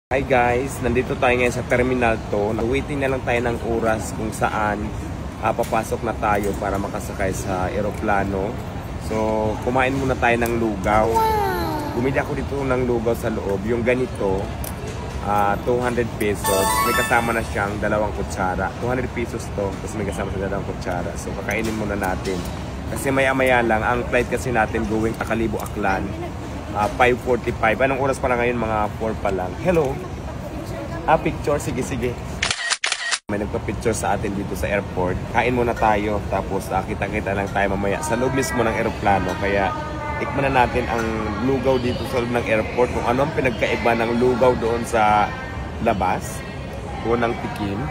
Hi guys, nandito tayo ngayon sa Terminal 2. Waiting na lang tayo ng oras kung saan papasok na tayo para makasakay sa eroplano. So, kumain muna tayo ng lugaw. Bumili ako dito ng lugaw sa loob. Yung ganito, 200 pesos. May kasama na siyang 2 kutsara. 200 pesos to, tapos may kasama sa 2 kutsara. So, kakainin muna natin. Kasi maya-maya lang, ang flight kasi natin going Takalibo, Aklan. 5:45. Anong oras pa lang ngayon? Mga 4 pa lang. Hello? Picture? Sige, sige. May nagpa-picture sa atin dito sa airport. Kain muna tayo. Tapos kita-kita lang tayo mamaya sa loob mismo ng aeroplano. Kaya tikman na natin ang lugaw dito sa loob ng airport. Kung ano ang pinagkaiba ng lugaw doon sa labas. Unang tikim.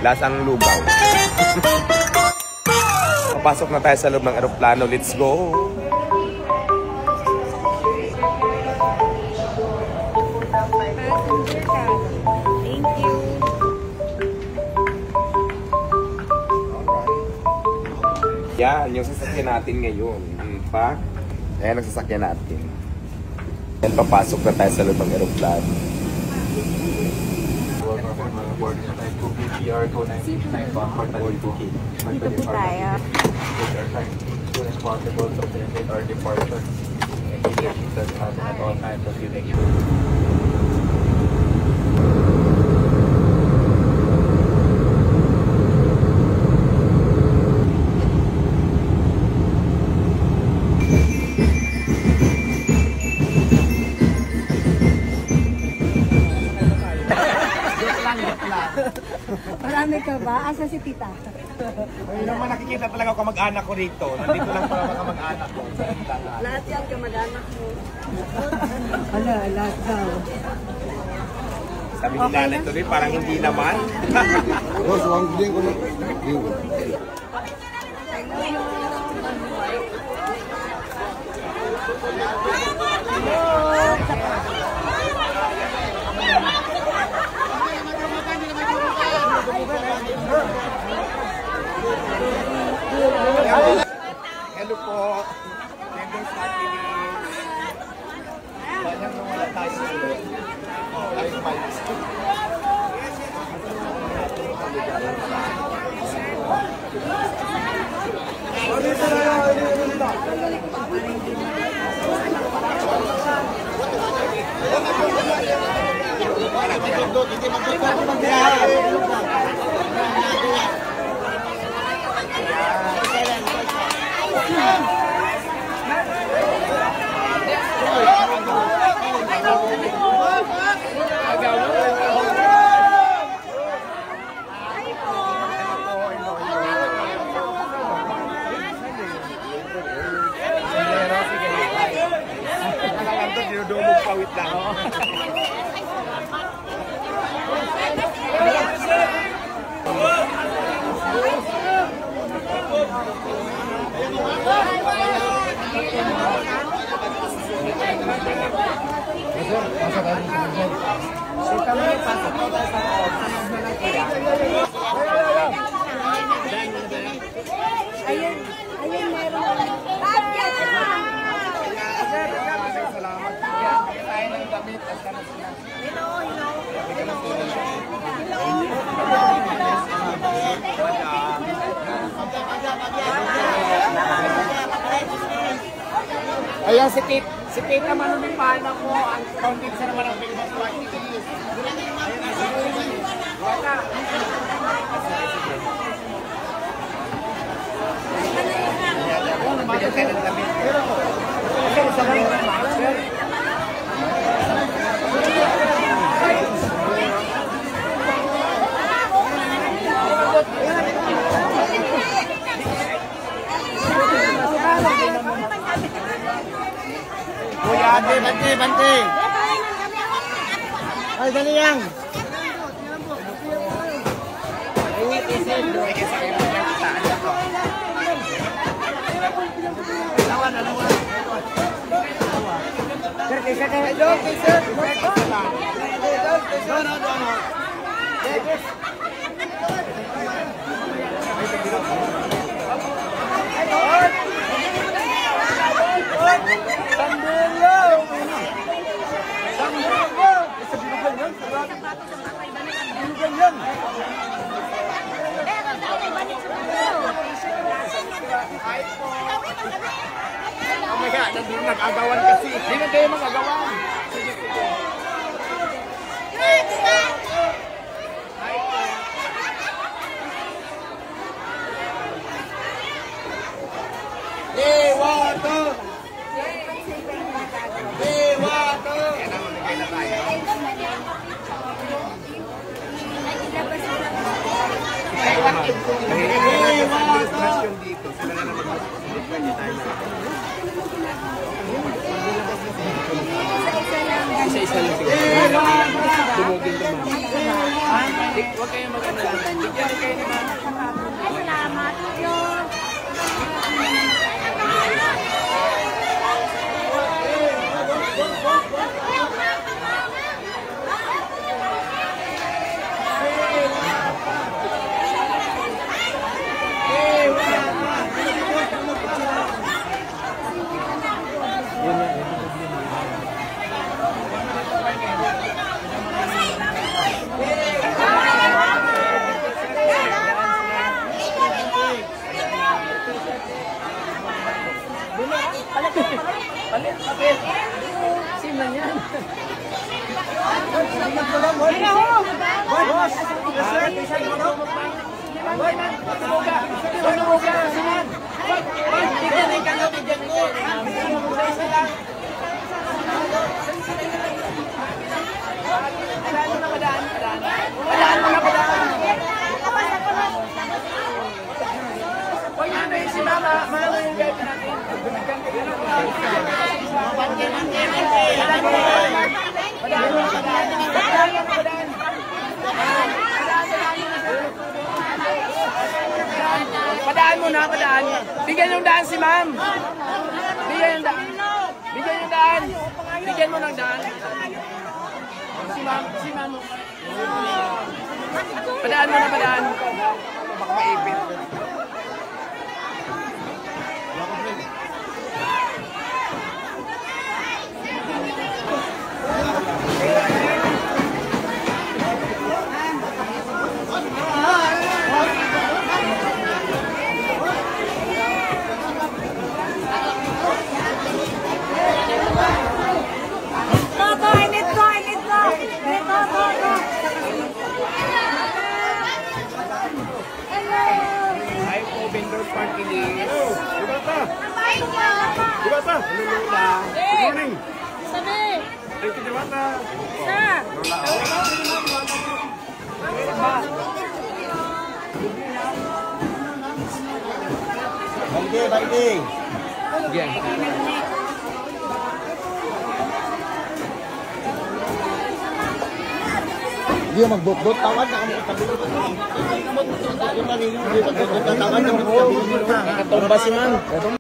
Lasang lugaw. Papasok na tayo sa loob ng aeroplano. Let's go! Thank you. Yan, yung sasakyan natin ngayon. Diba? Ayan ang sasakyan natin. Yan, papasok na tayo sa loob ng aeroplano. Dito po tayo. Marami ka ba? Asa si tita? Ay naman, nakikita talaga ako kamag-anak ko rito. Nandito lang para mga kamag-anak ko. Lahat yan kamag-anak mo. Ala, lahat daw. Sabi ni nanay tuloy, parang hindi naman. Hello po. Tendong sa atin. Banyang nung wala tayo sa ilo. Tayo kumalis. Dinudumog pawit lang. Ayun, ayun meron. Salamat. Tayo ng damit at Hello, hello. ayan si Tita manulipahan ako. Ang counting sa naman ang famous quantities. Wala. Kuya, bante. Ay, dali yan. Sando. Nag-agawan kasi. Hindi na kayo mag-agawan. Sige, sige. Dewato! Dewato! Yan ang maligay na tayo. Dewato! Dito. Sila na naman. Pwede tayo. Isa-isa lang siguro. Tumugin naman. Huwag kayong mag-ano lang. Bigyan kayo naman. Salamat po. Palit. Siman yan. Boss! Si Mama, Mama yung guide natin. Padaan mo na, padaan. Bigyan yung daan si Ma'am. Bigyan yung daan. Bigyan yung daan. Bigyan mo ng daan. Si Ma'am. Padaan mo na, padaan. Baka maipit. Vendors party list. Diwata! Diwata! Good morning! Sabi! Thank you, Diwata! Sa! Balde! Yan. Dia magbot-bot tawad na kami katabi. Yung manino, dia magbot-bot tawad na kami katabi. Nakatumba si Ma'am.